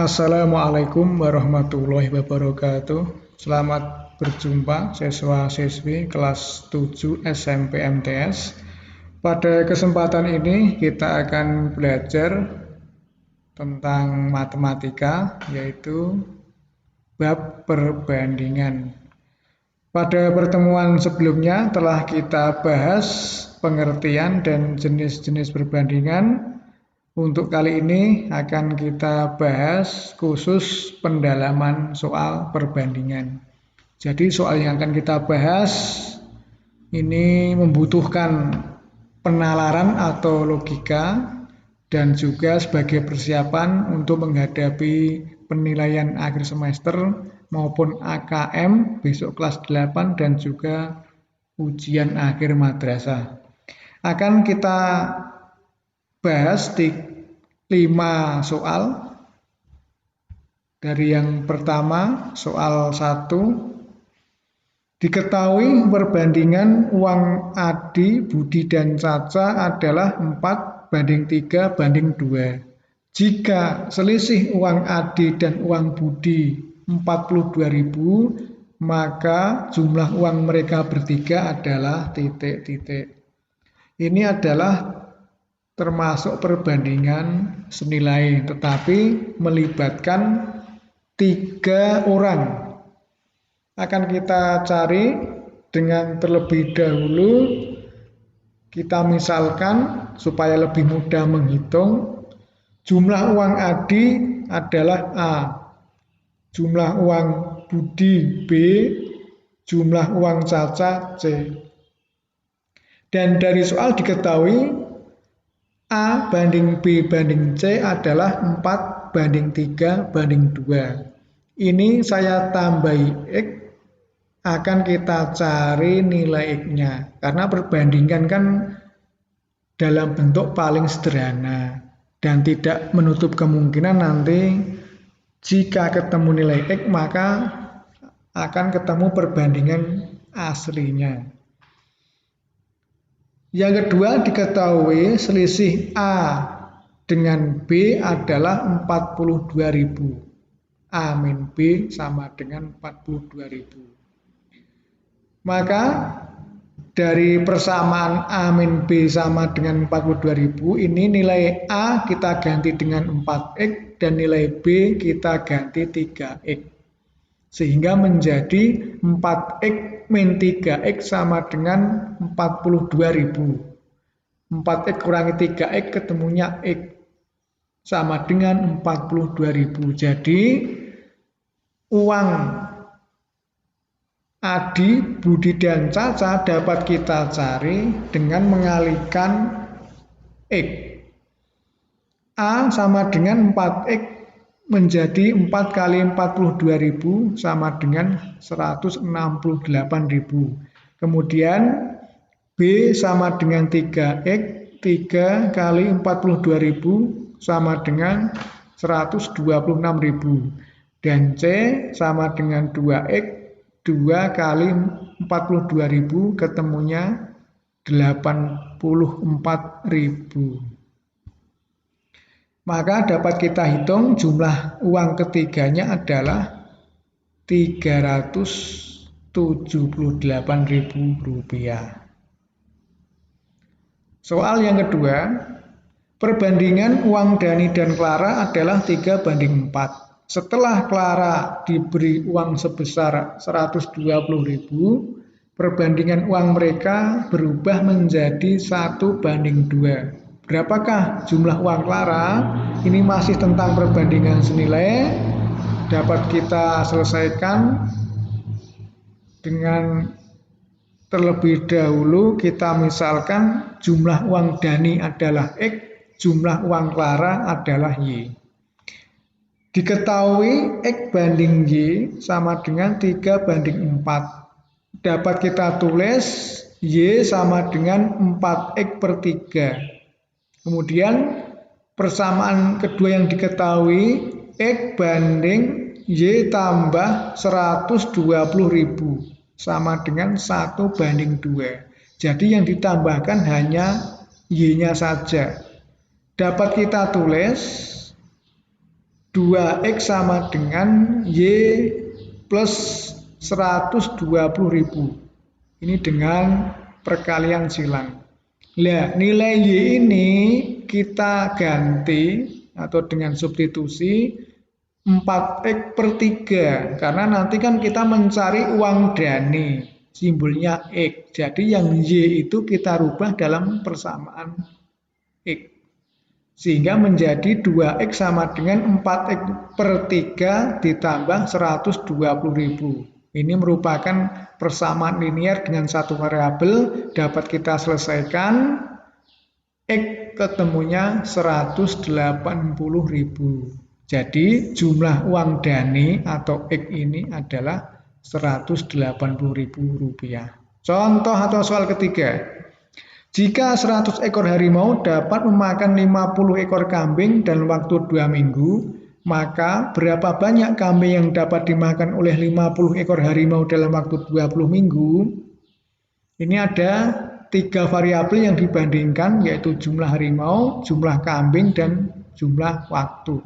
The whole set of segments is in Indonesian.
Assalamualaikum warahmatullahi wabarakatuh. Selamat berjumpa siswa-siswi kelas 7 SMP MTS. Pada kesempatan ini kita akan belajar tentang matematika, yaitu bab perbandingan. Pada pertemuan sebelumnya telah kita bahas pengertian dan jenis-jenis perbandingan. Untuk kali ini akan kita bahas khusus pendalaman soal perbandingan. Jadi soal yang akan kita bahas ini membutuhkan penalaran atau logika dan juga sebagai persiapan untuk menghadapi penilaian akhir semester maupun AKM besok kelas 8 dan juga ujian akhir madrasah. Akan kita bahas 5 soal. Dari yang pertama, soal 1. Diketahui perbandingan uang Adi, Budi, dan Caca adalah 4:3:2. Jika selisih uang Adi dan uang Budi 42.000, maka jumlah uang mereka bertiga adalah titik-titik. Ini adalah termasuk perbandingan senilai, tetapi melibatkan 3 orang. Akan kita cari dengan terlebih dahulu, kita misalkan supaya lebih mudah menghitung, jumlah uang Adi adalah A, jumlah uang Budi B, jumlah uang Caca C. Dan dari soal diketahui A banding B banding C adalah 4:3:2. Ini saya tambahi X, akan kita cari nilai X-nya. Karena perbandingan kan dalam bentuk paling sederhana. Dan tidak menutup kemungkinan nanti jika ketemu nilai X maka akan ketemu perbandingan aslinya. Yang kedua, diketahui selisih A dengan B adalah 42.000. A min B sama dengan 42.000. Maka dari persamaan A min B sama dengan 42.000, ini nilai A kita ganti dengan 4X dan nilai B kita ganti 3X. Sehingga menjadi 4X min 3X sama dengan 42.000. 4X kurangi 3X ketemunya X sama dengan 42.000. Jadi uang Adi, Budi, dan Caca dapat kita cari dengan mengalihkan X. A sama dengan 4X menjadi 4 kali 42.000 sama dengan 168.000. Kemudian B sama dengan 3X, 3 kali 42.000 sama dengan 126.000. Dan C sama dengan 2X, 2 kali 42.000 ketemunya 84.000. Maka dapat kita hitung jumlah uang ketiganya adalah 378.000 rupiah. Soal yang kedua, perbandingan uang Dani dan Clara adalah 3:4. Setelah Clara diberi uang sebesar 120.000, perbandingan uang mereka berubah menjadi 1:2. Berapakah jumlah uang Clara? Ini masih tentang perbandingan senilai. Dapat kita selesaikan dengan terlebih dahulu kita misalkan jumlah uang Dani adalah X, jumlah uang Clara adalah Y. Diketahui X banding Y sama dengan 3:4. Dapat kita tulis Y sama dengan 4X/3. Kemudian persamaan kedua yang diketahui X banding Y tambah 120.000 sama dengan 1:2. Jadi yang ditambahkan hanya Y-nya saja. Dapat kita tulis 2X sama dengan Y plus 120.000. Ini dengan perkalian silang. Nah, nilai Y ini kita ganti atau dengan substitusi 4X per 3. Karena nanti kan kita mencari uang dani, simbolnya X. Jadi yang Y itu kita rubah dalam persamaan X. Sehingga menjadi 2X sama dengan 4X per 3 ditambah 120.000. Ini merupakan persamaan linear dengan satu variabel, dapat kita selesaikan. X ketemunya 180.000. Jadi jumlah uang dani atau X ini adalah Rp180.000. Contoh atau soal ketiga. Jika 100 ekor harimau dapat memakan 50 ekor kambing dalam waktu 2 minggu, maka berapa banyak kambing yang dapat dimakan oleh 50 ekor harimau dalam waktu 20 minggu? Ini ada 3 variabel yang dibandingkan, yaitu jumlah harimau, jumlah kambing, dan jumlah waktu.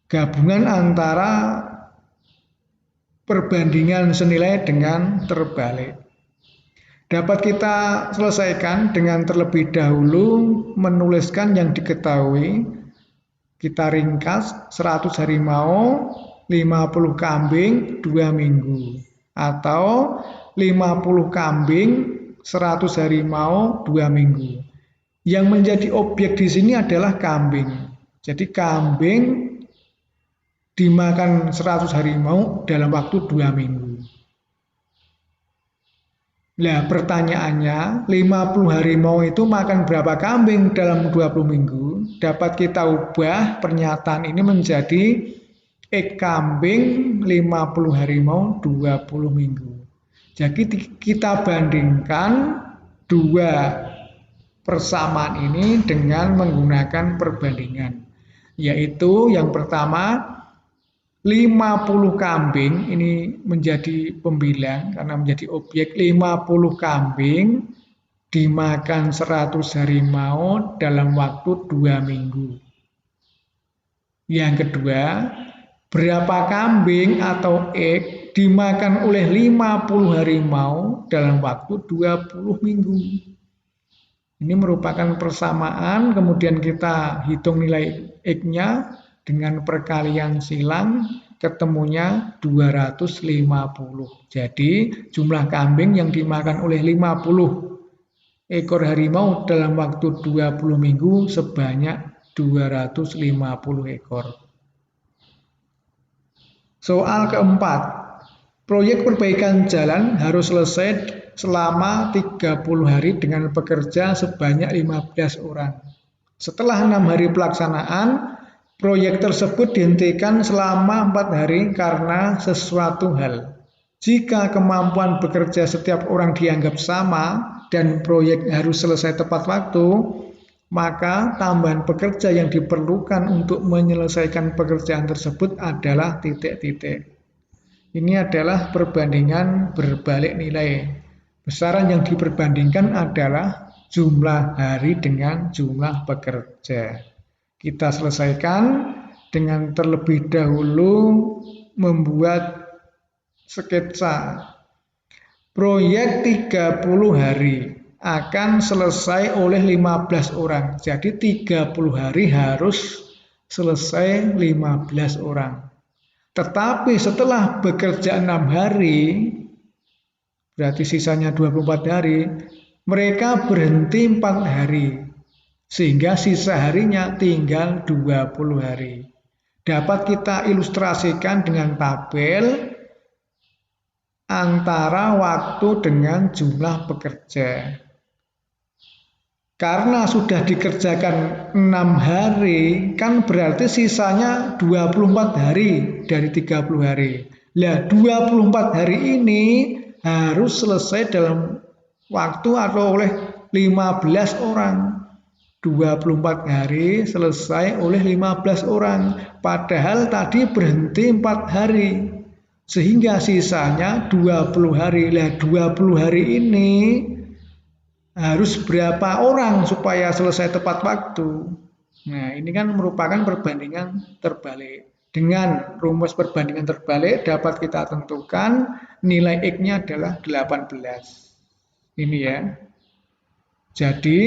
Gabungan antara perbandingan senilai dengan terbalik. Dapat kita selesaikan dengan terlebih dahulu menuliskan yang diketahui. Kita ringkas 100 harimau, 50 kambing, 2 minggu. Atau 50 kambing, 100 harimau, 2 minggu. Yang menjadi objek di sini adalah kambing. Jadi kambing dimakan 100 harimau dalam waktu 2 minggu. Nah, pertanyaannya, 50 harimau itu makan berapa kambing dalam 20 minggu? Dapat kita ubah pernyataan ini menjadi X kambing 50 harimau 20 minggu. Jadi kita bandingkan dua persamaan ini dengan menggunakan perbandingan. Yaitu yang pertama, 50 kambing, ini menjadi pembilang karena menjadi objek. 50 kambing dimakan 100 harimau dalam waktu 2 minggu. Yang kedua, berapa kambing atau X dimakan oleh 50 harimau dalam waktu 20 minggu. Ini merupakan persamaan, kemudian kita hitung nilai X-nya. Dengan perkalian silang ketemunya 250. Jadi jumlah kambing yang dimakan oleh 50 ekor harimau dalam waktu 20 minggu sebanyak 250 ekor. Soal keempat. Proyek perbaikan jalan harus selesai selama 30 hari dengan pekerja sebanyak 15 orang. Setelah 6 hari pelaksanaan, proyek tersebut dihentikan selama 4 hari karena sesuatu hal. Jika kemampuan bekerja setiap orang dianggap sama dan proyek harus selesai tepat waktu, maka tambahan pekerja yang diperlukan untuk menyelesaikan pekerjaan tersebut adalah titik-titik. Ini adalah perbandingan berbalik nilai. Besaran yang diperbandingkan adalah jumlah hari dengan jumlah pekerja. Kita selesaikan dengan terlebih dahulu membuat sketsa. Proyek 30 hari akan selesai oleh 15 orang. Jadi 30 hari harus selesai 15 orang. Tetapi setelah bekerja 6 hari, berarti sisanya 24 hari, mereka berhenti 4 hari. Sehingga sisa harinya tinggal 20 hari. Dapat kita ilustrasikan dengan tabel antara waktu dengan jumlah pekerja. Karena sudah dikerjakan 6 hari, kan berarti sisanya 24 hari dari 30 hari. Nah, 24 hari ini harus selesai dalam waktu atau oleh 15 orang. 24 hari selesai oleh 15 orang. Padahal tadi berhenti 4 hari. Sehingga sisanya 20 hari. Nah, 20 hari ini harus berapa orang supaya selesai tepat waktu? Nah, ini kan merupakan perbandingan terbalik. Dengan rumus perbandingan terbalik dapat kita tentukan nilai X-nya adalah 18. Ini ya. Jadi,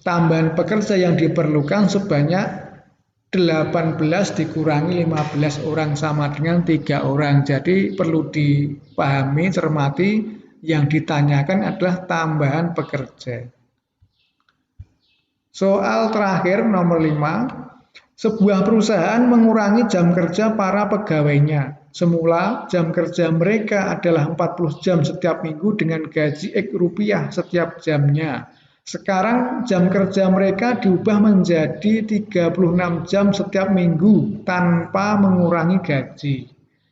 tambahan pekerja yang diperlukan sebanyak 18 dikurangi 15 orang sama dengan 3 orang. Jadi perlu dipahami, cermati, yang ditanyakan adalah tambahan pekerja. Soal terakhir nomor 5. Sebuah perusahaan mengurangi jam kerja para pegawainya. Semula jam kerja mereka adalah 40 jam setiap minggu dengan gaji X rupiah setiap jamnya. Sekarang jam kerja mereka diubah menjadi 36 jam setiap minggu tanpa mengurangi gaji.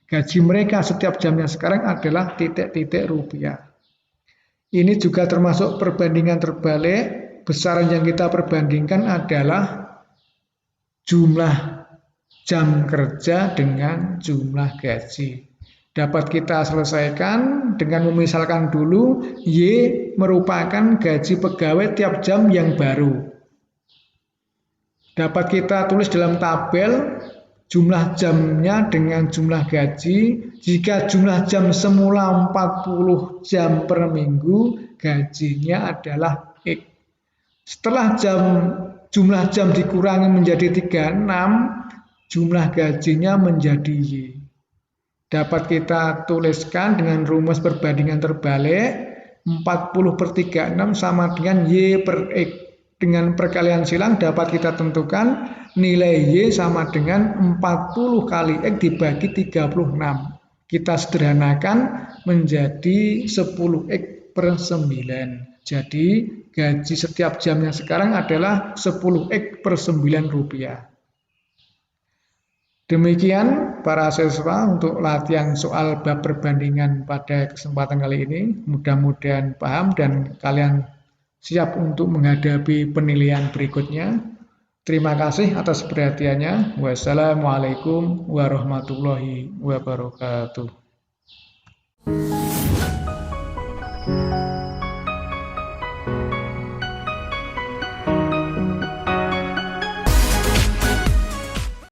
Gaji mereka setiap jamnya sekarang adalah titik-titik rupiah. Ini juga termasuk perbandingan terbalik. Besaran yang kita perbandingkan adalah jumlah jam kerja dengan jumlah gaji. Dapat kita selesaikan dengan memisalkan dulu Y merupakan gaji pegawai tiap jam yang baru. Dapat kita tulis dalam tabel jumlah jamnya dengan jumlah gaji. Jika jumlah jam semula 40 jam per minggu, gajinya adalah X. Setelah jumlah jam dikurangi menjadi 36, jumlah gajinya menjadi Y. Dapat kita tuliskan dengan rumus perbandingan terbalik, 40/36 sama dengan Y per X. Dengan perkalian silang dapat kita tentukan nilai Y sama dengan 40 kali X dibagi 36. Kita sederhanakan menjadi 10X per 9. Jadi gaji setiap jamnya sekarang adalah 10X per 9 rupiah. Demikian para siswa untuk latihan soal bab perbandingan pada kesempatan kali ini. Mudah-mudahan paham dan kalian siap untuk menghadapi penilaian berikutnya. Terima kasih atas perhatiannya. Wassalamualaikum warahmatullahi wabarakatuh.